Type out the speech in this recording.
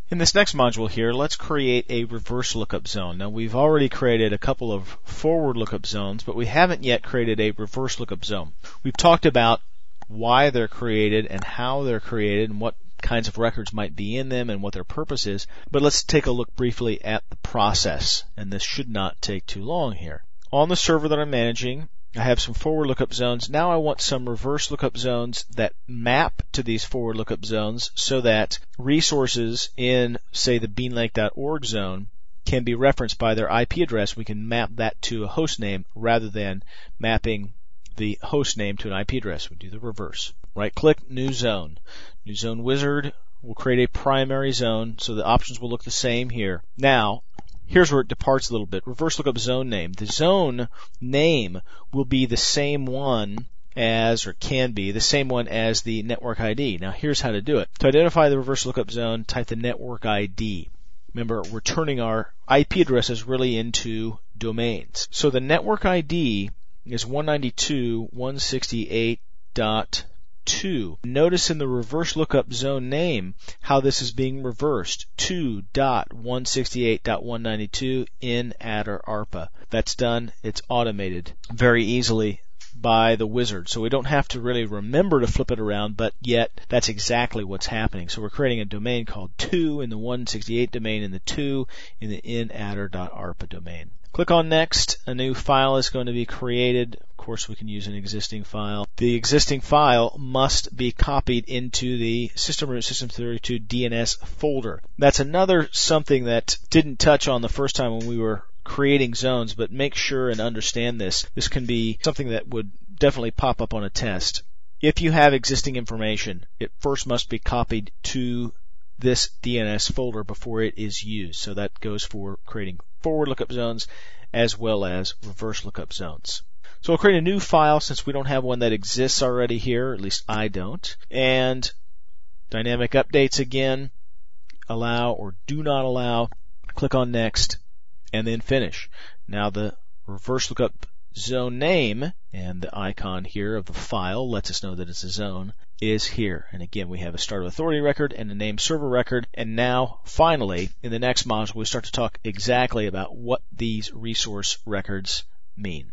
In this next module here, let's create a reverse lookup zone. Now we've already created a couple of forward lookup zones, but we haven't yet created a reverse lookup zone. We've talked about why they're created and how they're created and what kinds of records might be in them and what their purpose is, but let's take a look briefly at the process, and this should not take too long here. On the server that I'm managing, I have some forward lookup zones. Now I want some reverse lookup zones that map to these forward lookup zones so that resources in, say, the beanlake.org zone can be referenced by their IP address. We can map that to a host name rather than mapping the host name to an IP address. We do the reverse. Right-click, New Zone. New Zone Wizard will create a primary zone, so the options will look the same here. Now, here's where it departs a little bit. Reverse lookup zone name. The zone name will be the same one as, or can be, the same one as the network ID. Now here's how to do it. To identify the reverse lookup zone, type the network ID. Remember, we're turning our IP addresses really into domains. So the network ID is 192.168.2. Notice in the reverse lookup zone name how this is being reversed. 2.168.192 in adder ARPA. That's done. It's automated very easily by the wizard. So we don't have to really remember to flip it around, but yet that's exactly what's happening. So we're creating a domain called 2 in the 168 domain and the 2 in the inadder.arpa domain. Click on Next. A new file is going to be created. Of course, we can use an existing file. The existing file must be copied into the System Root System32 DNS folder. That's another something that didn't touch on the first time when we were creating zones, but make sure and understand this. This can be something that would definitely pop up on a test. If you have existing information, it first must be copied to this DNS folder before it is used. So that goes for creating forward lookup zones as well as reverse lookup zones. So we'll create a new file since we don't have one that exists already here, at least I don't. And dynamic updates again, allow or do not allow, click on Next, and then finish. Now the reverse lookup zone name and the icon here of the file lets us know that it's a zone is here. And again, we have a start of authority record and a name server record. And now, finally, in the next module, we start to talk exactly about what these resource records mean.